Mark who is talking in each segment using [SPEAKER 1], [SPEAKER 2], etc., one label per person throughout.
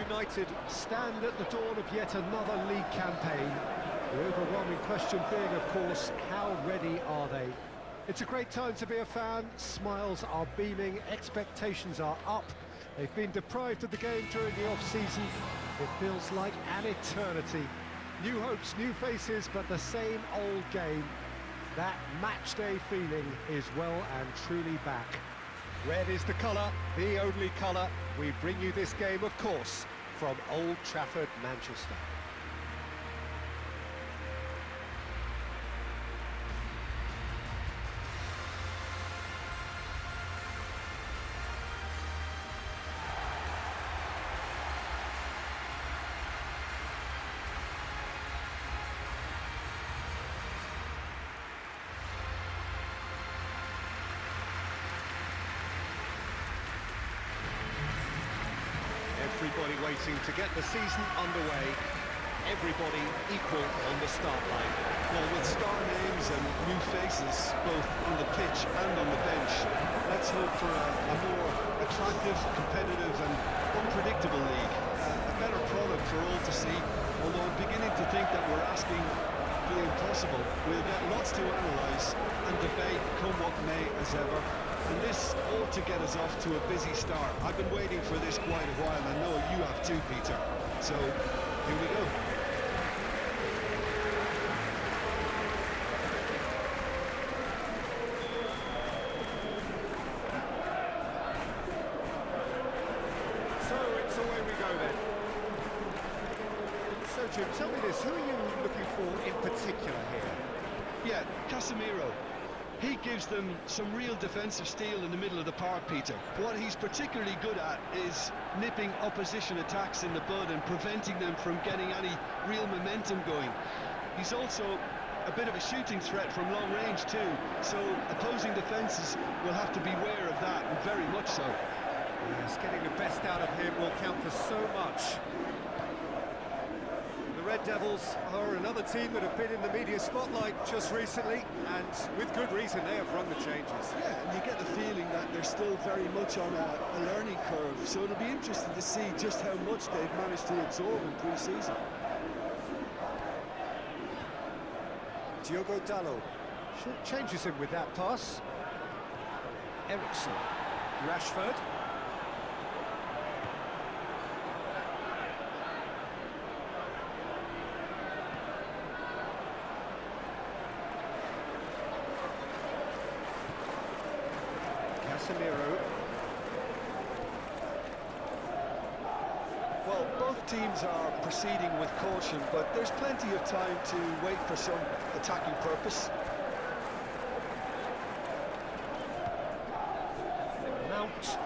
[SPEAKER 1] United stand at the dawn of yet another league campaign. The overwhelming question being, of course, how ready are they? It's a great time to be a fan. Smiles are beaming, expectations are up. They've been deprived of the game during the off-season. It feels like an eternity. New hopes, new faces, but the same old game. That match-day feeling is well and truly back. Red is the colour, the only colour. We bring you this game, of course, from Old Trafford, Manchester. Everybody waiting to get the season underway. Everybody equal on the start line.
[SPEAKER 2] Well, with star names and new faces, both on the pitch and on the bench, let's hope for a more attractive, competitive and unpredictable league. A better product for all to see, although I'm beginning to think that we're asking for the impossible. We'll get lots to analyse and debate, come what may as ever. And this ought to get us off to a busy start. I've been waiting for this quite a while, I know you have too, Peter. So, here we go.
[SPEAKER 1] So, it's away we go then. So, Jim, tell me this, who are you looking for in particular here?
[SPEAKER 2] Yeah, Casemiro. He gives them some real defensive steel in the middle of the park, Peter. What he's particularly good at is nipping opposition attacks in the bud and preventing them from getting any real momentum going. He's also a bit of a shooting threat from long range too, so opposing defences will have to beware of that, and very much so.
[SPEAKER 1] Yes, getting the best out of him will count for so much. The Red Devils are another team that have been in the media spotlight just recently, and with good reason they have run the changes.
[SPEAKER 2] Yeah, and you get the feeling that they're still very much on a learning curve, so it'll be interesting to see just how much they've managed to absorb in pre-season.
[SPEAKER 1] Diogo Dalot short changes him with that pass. Ericsson, Rashford. Casemiro.
[SPEAKER 2] Well, both teams are proceeding with caution, but there's plenty of time to wait for some attacking purpose.
[SPEAKER 1] Mount.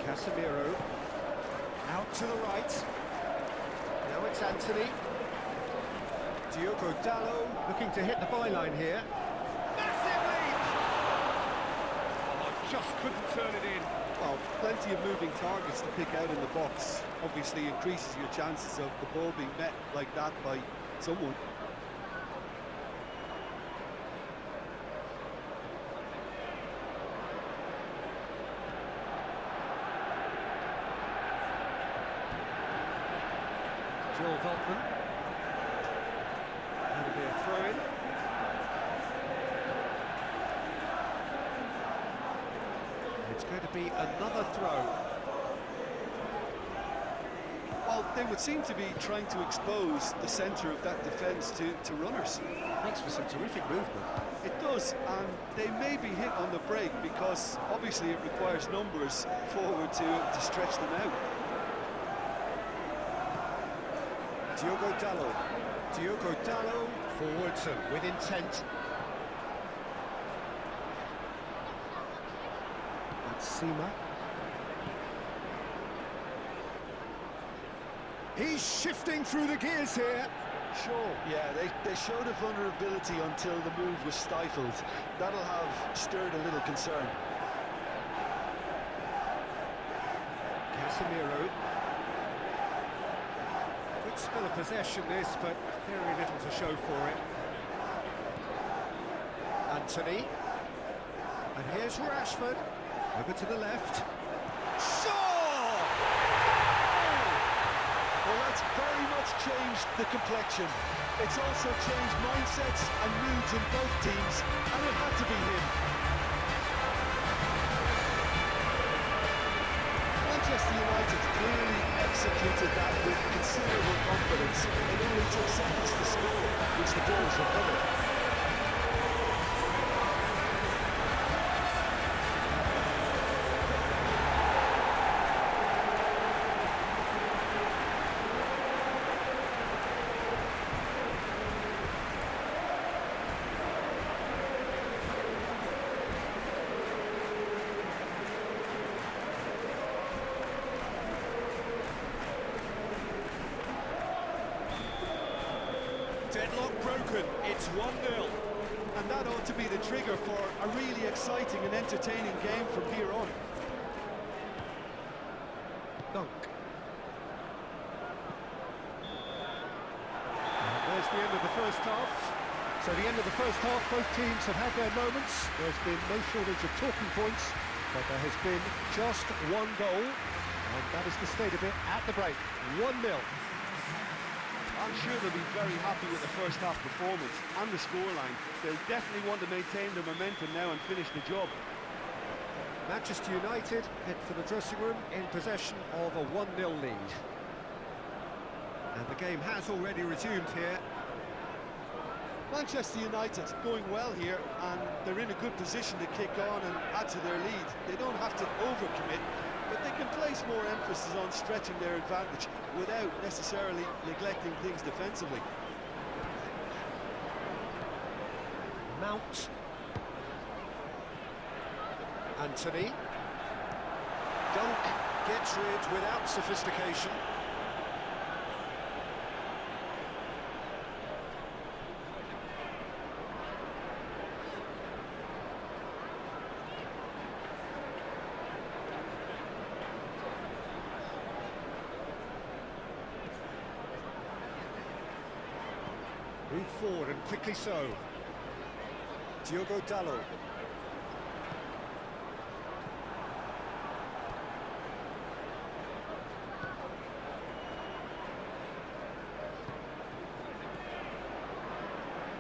[SPEAKER 1] Casemiro. Out to the right. Now it's Anthony. Diogo Dalot looking to hit the byline here. Just couldn't turn it in.
[SPEAKER 2] Well, plenty of moving targets to pick out in the box. Obviously increases your chances of the ball being met like that by someone.
[SPEAKER 1] Joel Veltman. That'll be a throw-in. It's going to be another throw.
[SPEAKER 2] Well, they would seem to be trying to expose the centre of that defence to runners.
[SPEAKER 1] Makes for some terrific movement.
[SPEAKER 2] It does, and they may be hit on the break because obviously it requires numbers forward to stretch them out.
[SPEAKER 1] Diogo Dalot. Diogo Dalot forwards and with intent. Sima. He's shifting through the gears here.
[SPEAKER 2] Sure, yeah, they showed a vulnerability until the move was stifled. That'll have stirred a little concern.
[SPEAKER 1] Casemiro. Good spell of possession this, but very little to show for it. Anthony. And here's Rashford. Over to the left. Shaw!
[SPEAKER 2] That's changed the complexion. It's also changed mindsets and moods in both teams, and it had to be him. Manchester United clearly executed that with considerable confidence. It only took seconds to score, which the goals recovered.
[SPEAKER 3] Deadlock broken, it's 1-0.
[SPEAKER 2] And that ought to be the trigger for a really exciting and entertaining game from here on.
[SPEAKER 1] Dunk. And there's the end of the first half. So the end of the first half, both teams have had their moments. There's been no shortage of talking points, but there has been just one goal, and that is the state of it at the break. 1-0.
[SPEAKER 2] I'm sure they'll be very happy with the first half performance and the scoreline. They'll definitely want to maintain the momentum now and finish the job.
[SPEAKER 1] Manchester United head for the dressing room in possession of a 1-0 lead. And the game has already resumed here.
[SPEAKER 2] Manchester United going well here, and they're in a good position to kick on and add to their lead. They don't have to overcommit, but they can place more emphasis on stretching their advantage without necessarily neglecting things defensively.
[SPEAKER 1] Mount. Anthony. Dunk gets rid without sophistication. Move forward, and quickly so. Diogo Dalot.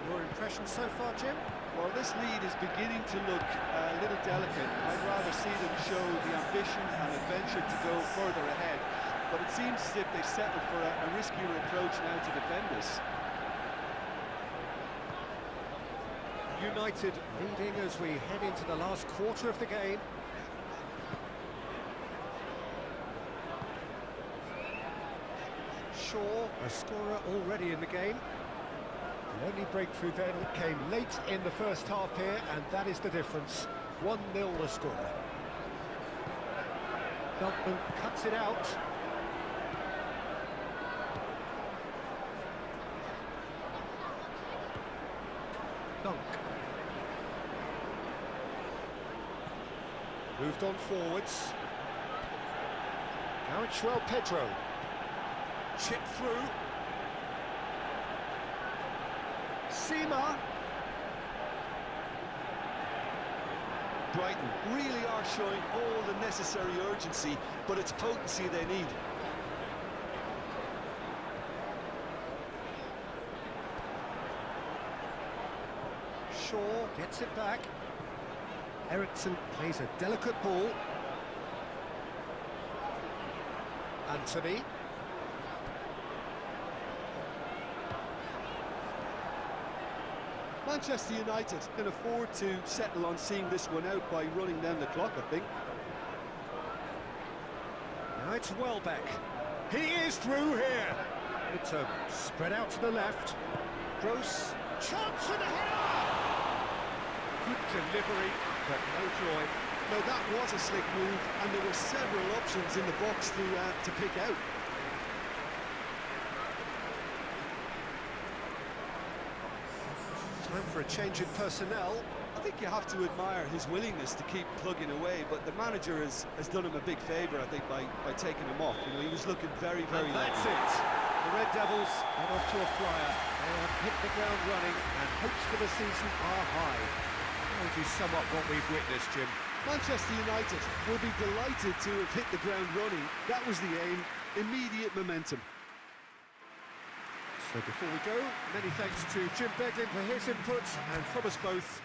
[SPEAKER 1] Your impression so far, Jim?
[SPEAKER 2] Well, this lead is beginning to look a little delicate. I'd rather see them show the ambition and adventure to go further ahead. But it seems as if they've settled for a riskier approach now to defend this.
[SPEAKER 1] United leading as we head into the last quarter of the game. Shaw, a scorer already in the game. The only breakthrough then came late in the first half here, and that is the difference. 1-0 the score. Beltman cuts it out. Dunk. Moved on forwards. Now it's João Pedro. Chip through. Seema.
[SPEAKER 2] Brighton really are showing all the necessary urgency, but it's potency they need.
[SPEAKER 1] Shaw gets it back. Eriksson plays a delicate ball. Anthony.
[SPEAKER 2] Manchester United can afford to settle on seeing this one out by running down the clock, I think.
[SPEAKER 1] Now it's Welbeck. He is through here. It's spread out to the left. Gross. Chance for the header! Good delivery, but no joy.
[SPEAKER 2] No, that was a slick move, and there were several options in the box to pick out.
[SPEAKER 1] Time for a change in personnel.
[SPEAKER 2] I think you have to admire his willingness to keep plugging away, but the manager has done him a big favour, I think, by taking him off. You know, he was looking very, very low.
[SPEAKER 1] That's it. The Red Devils got off to a flyer. They have hit the ground running, and hopes for the season are high. How would you sum up what we've witnessed, Jim?
[SPEAKER 2] Manchester United will be delighted to have hit the ground running. That was the aim. Immediate momentum.
[SPEAKER 1] So before we go, many thanks to Jim Beglin for his input, and from us both,